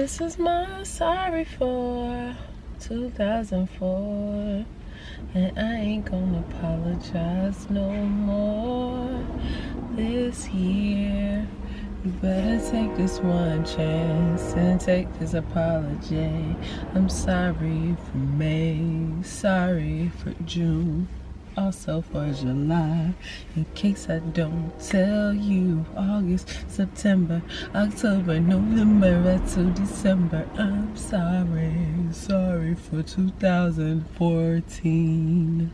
This is my sorry for 2004, and I ain't gonna apologize no more this year. You better take this one chance and take this apology. I'm sorry for May, sorry for June, also for July, in case I don't tell you. August, September, October, November, right to December. I'm sorry for 2014.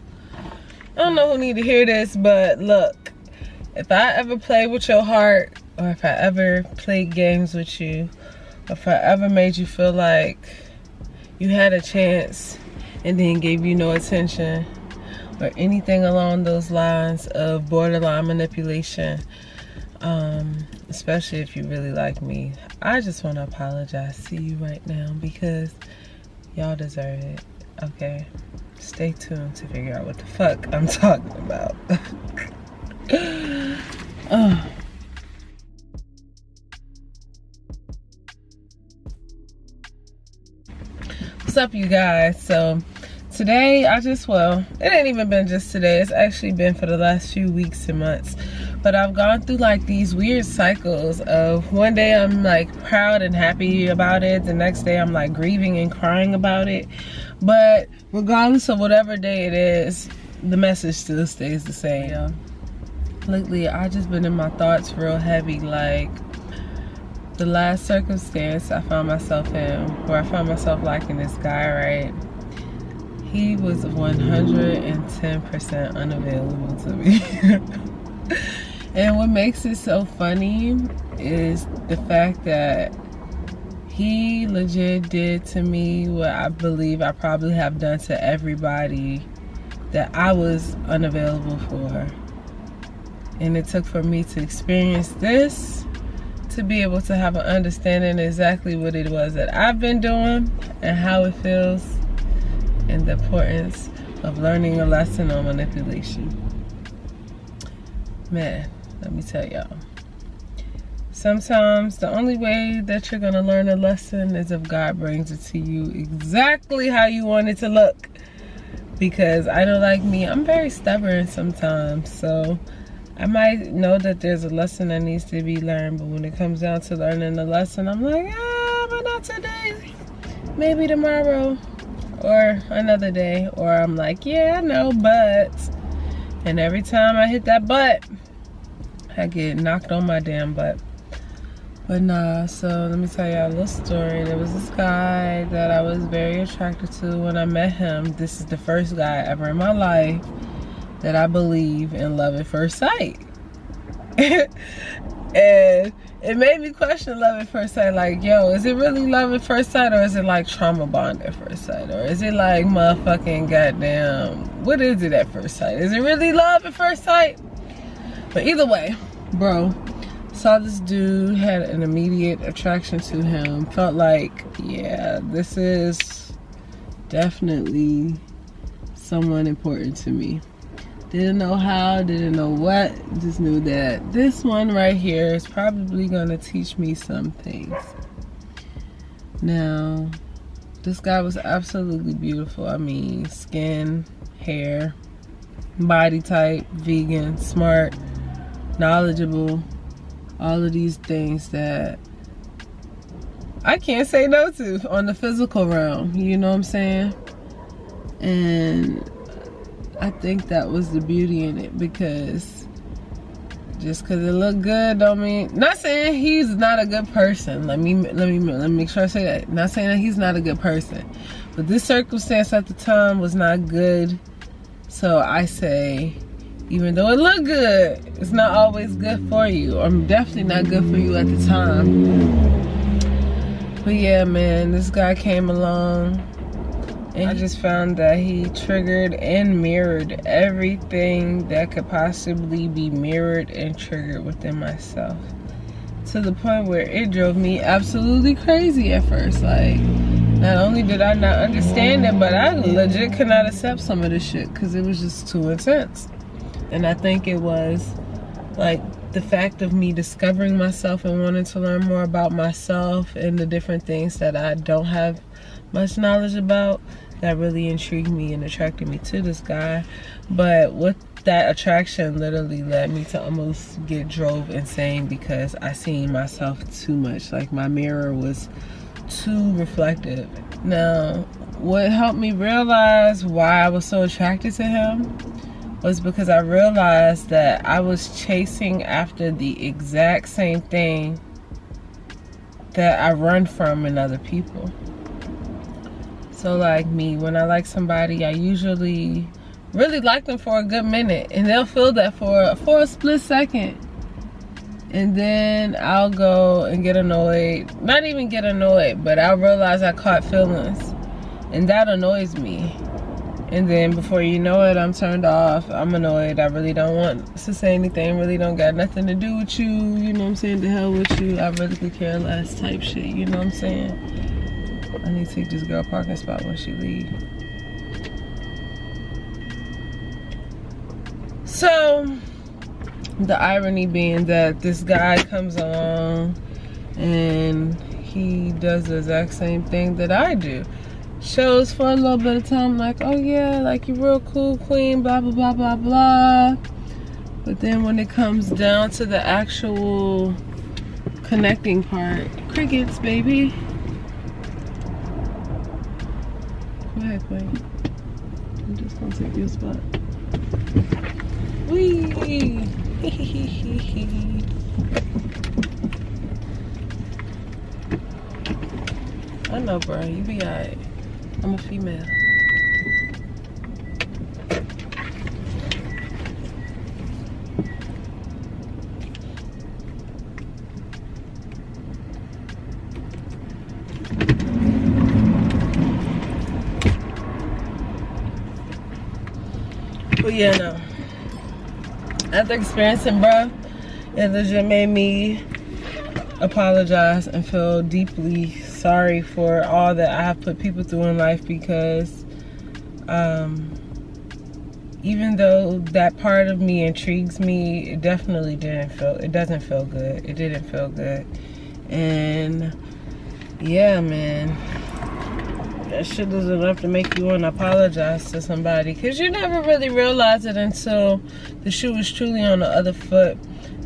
I don't know who need to hear this, but look, if I ever play with your heart, or if I ever played games with you, or if I ever made you feel like you had a chance and then gave you no attention, or anything along those lines of borderline manipulation, especially if you really like me, I just want to apologize to you right now because y'all deserve it, okay? Stay tuned to figure out what the fuck I'm talking about. What's up, you guys? So today it ain't even been just today, it's actually been for the last few weeks and months, but I've gone through like these weird cycles of one day I'm like proud and happy about it, the next day I'm like grieving and crying about it. But regardless of whatever day it is, the message still stays the same. Lately I just been in my thoughts real heavy. Like the last circumstance I found myself in, where I found myself liking this guy, right? He was 110% unavailable to me. And what makes it so funny is the fact that he legit did to me what I believe I probably have done to everybody that I was unavailable for. And it took for me to experience this to be able to have an understanding exactly what it was that I've been doing and how it feels, and the importance of learning a lesson on manipulation. Man, let me tell y'all, sometimes the only way that you're gonna learn a lesson is if God brings it to you exactly how you want it to look. Because I know, like me, I'm very stubborn sometimes, so I might know that there's a lesson that needs to be learned, but when it comes down to learning the lesson, I'm like, but not today, maybe tomorrow, or another day. Or I'm like, yeah, I know, but, and every time I hit that but, I get knocked on my damn butt. But nah, so let me tell y'all a little story. There was this guy that I was very attracted to when I met him. This is the first guy ever in my life that I believe in love at first sight. And it made me question love at first sight. Like, yo, is it really love at first sight, or is it like trauma bond at first sight? Or is it like motherfucking goddamn, what is it at first sight? Is it really love at first sight? But either way, bro, saw this dude, had an immediate attraction to him, felt like, yeah, this is definitely someone important to me. Didn't know how, didn't know what, just knew that this one right here is probably gonna teach me some things. Now, this guy was absolutely beautiful. I mean, skin, hair, body type, vegan, smart, knowledgeable, all of these things that I can't say no to on the physical realm, you know what I'm saying? And I think that was the beauty in it, because just because it looked good don't mean, not saying he's not a good person. Let me make sure I say that. Not saying that he's not a good person, but this circumstance at the time was not good. So I say, even though it looked good, it's not always good for you, or definitely not good for you at the time. But yeah, man, this guy came along, and I just found that he triggered and mirrored everything that could possibly be mirrored and triggered within myself, to the point where it drove me absolutely crazy at first. Like, not only did I not understand it, but I legit could not accept some of this shit because it was just too intense. And I think it was like the fact of me discovering myself and wanting to learn more about myself and the different things that I don't have much knowledge about, that really intrigued me and attracted me to this guy. But with that attraction literally led me to almost get drove insane because I seen myself too much. Like, my mirror was too reflective. Now, what helped me realize why I was so attracted to him was because I realized that I was chasing after the exact same thing that I run from in other people. So like me, when I like somebody, I usually really like them for a good minute, and they'll feel that for a split second, and then I'll go and get annoyed. Not even get annoyed, but I'll realize I caught feelings, and that annoys me. And then before you know it, I'm turned off, I'm annoyed, I really don't want to say anything, really don't got nothing to do with you, you know what I'm saying, to hell with you, I really could care less type shit, you know what I'm saying. I need to take this girl parking spot when she leave. So, the irony being that this guy comes along and he does the exact same thing that I do. Shows for a little bit of time like, oh yeah, like you're real cool, queen, blah, blah, blah, blah, blah. But then when it comes down to the actual connecting part, crickets, baby. Go ahead, queen. I'm just gonna take your spot. Wee! I know, bro. You be alright. I'm a female. But yeah, no. After experiencing, bro, it legit made me apologize and feel deeply sorry for all that I have put people through in life, because even though that part of me intrigues me, it definitely doesn't feel good. It didn't feel good. And yeah, man, that shit is enough to make you want to apologize to somebody, because you never really realize it until the shoe is truly on the other foot,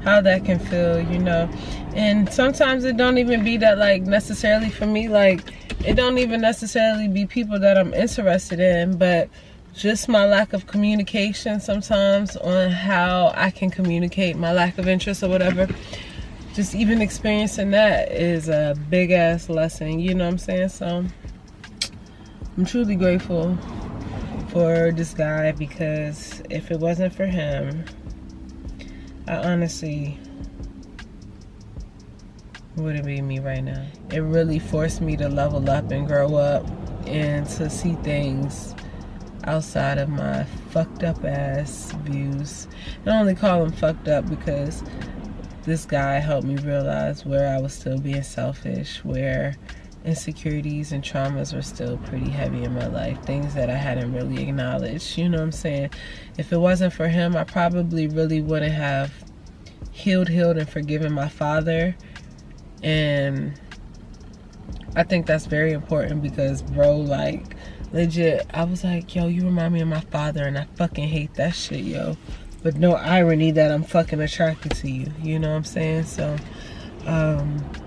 how that can feel, you know. And sometimes it don't even be that, like, necessarily for me, like, it don't even necessarily be people that I'm interested in, but just my lack of communication sometimes on how I can communicate my lack of interest or whatever. Just even experiencing that is a big ass lesson, you know what I'm saying? So I'm truly grateful for this guy, because if it wasn't for him, I honestly wouldn't be me right now. It really forced me to level up and grow up and to see things outside of my fucked up ass views. I only call them fucked up because this guy helped me realize where I was still being selfish, where insecurities and traumas were still pretty heavy in my life, things that I hadn't really acknowledged, you know what I'm saying? If it wasn't for him, I probably really wouldn't have healed and forgiven my father. And I think that's very important, because bro, like, legit, I was like, yo, you remind me of my father, and I fucking hate that shit, yo. But no irony that I'm fucking attracted to you, you know what I'm saying? So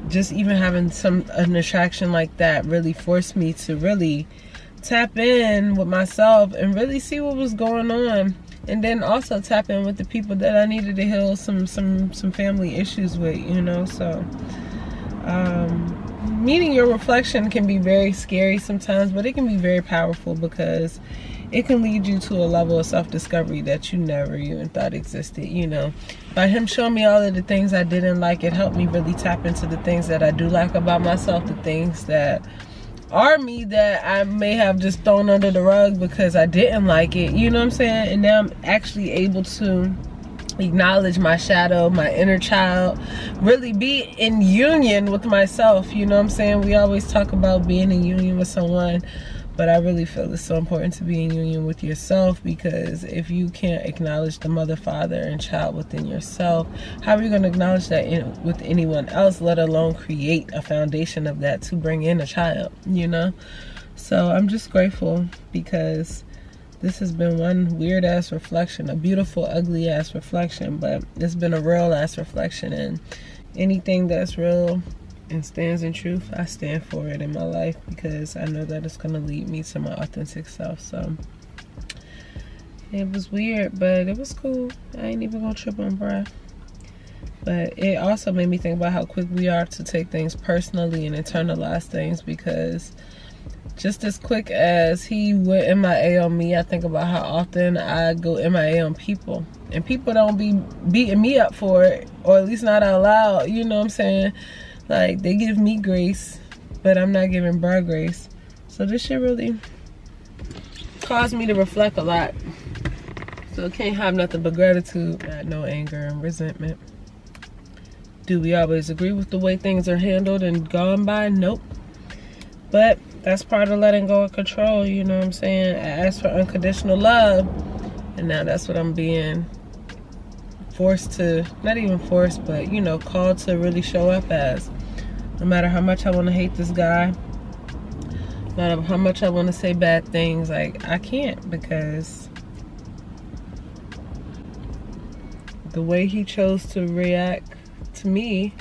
just even having an attraction like that really forced me to really tap in with myself and really see what was going on, and then also tap in with the people that I needed to heal some family issues with, you know. So meeting your reflection can be very scary sometimes, but it can be very powerful, because it can lead you to a level of self-discovery that you never even thought existed, you know. By him showing me all of the things I didn't like, it helped me really tap into the things that I do like about myself, the things that are me that I may have just thrown under the rug because I didn't like it, you know what I'm saying? And now I'm actually able to acknowledge my shadow, my inner child, really be in union with myself, you know what I'm saying? We always talk about being in union with someone, But I really feel it's so important to be in union with yourself, because if you can't acknowledge the mother, father, and child within yourself, how are you going to acknowledge that with anyone else, let alone create a foundation of that to bring in a child, you know? So I'm just grateful, because this has been one weird ass reflection, a beautiful, ugly ass reflection, but it's been a real ass reflection. And anything that's real and stands in truth, I stand for it in my life, because I know that it's going to lead me to my authentic self. So it was weird, but it was cool. I ain't even gonna trip on bruh. But it also made me think about how quick we are to take things personally and internalize things, because just as quick as he went MIA on me, I think about how often I go MIA on people, and people don't be beating me up for it, or at least not out loud, you know what I'm saying? Like, they give me grace, but I'm not giving bruh grace. So this shit really caused me to reflect a lot. So can't have nothing but gratitude, not no anger and resentment. Do we always agree with the way things are handled and gone by? Nope. But that's part of letting go of control, you know what I'm saying? I asked for unconditional love, and now that's what I'm being forced to, not even forced, but, you know, called to really show up as. No matter how much I want to hate this guy, no matter how much I want to say bad things, like, I can't, because the way he chose to react to me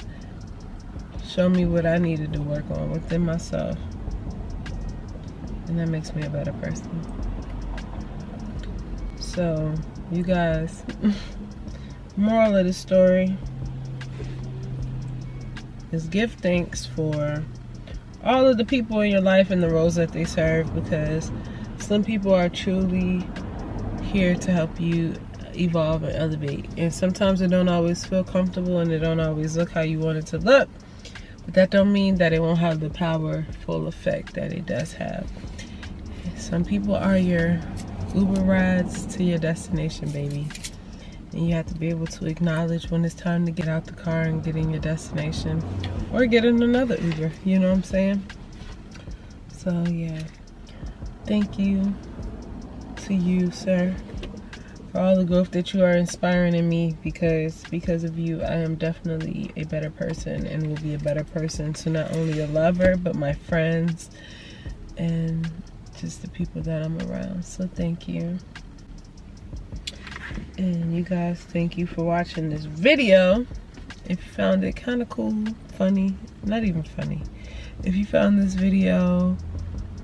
showed me what I needed to work on within myself. And that makes me a better person. So, you guys, moral of the story is give thanks for all of the people in your life and the roles that they serve, because some people are truly here to help you evolve and elevate. And sometimes it don't always feel comfortable, and it don't always look how you want it to look. But that don't mean that it won't have the powerful effect that it does have. Some people are your Uber rides to your destination, baby. And you have to be able to acknowledge when it's time to get out the car and get in your destination, or get in another Uber, you know what I'm saying? So yeah, thank you to you, sir, for all the growth that you are inspiring in me, because of you, I am definitely a better person, and will be a better person to not only a lover, but my friends, and just the people that I'm around. So thank you. And you guys, thank you for watching this video. If you found it kind of cool, funny, not even funny, if you found this video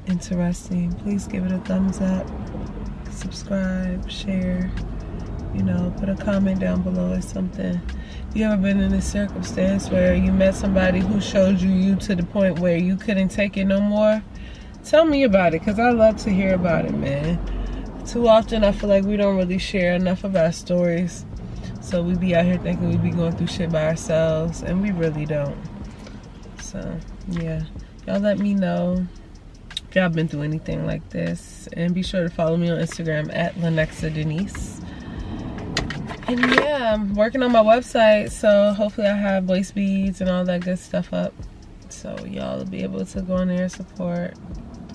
interesting, please give it a thumbs up, subscribe, share, you know, put a comment down below or something. If you ever been in a circumstance where you met somebody who showed you to the point where you couldn't take it no more, tell me about it, because I love to hear about it, man. Too often I feel like we don't really share enough of our stories, so we be out here thinking we be going through shit by ourselves, and we really don't. So yeah, y'all let me know if y'all been through anything like this, and be sure to follow me on Instagram at LanexaDenise. And yeah, I'm working on my website, so hopefully I have voice beads and all that good stuff up, so y'all will be able to go on there and support.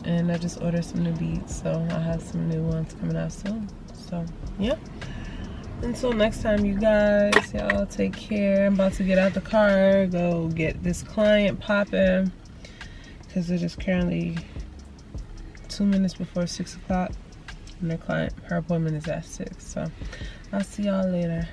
And I just ordered some new beads, so I'll have some new ones coming out soon. So yeah, until next time, you guys, y'all take care. I'm about to get out the car, go get this client popping, because it is currently 2 minutes before 6 o'clock, and her appointment is at 6. So I'll see y'all later.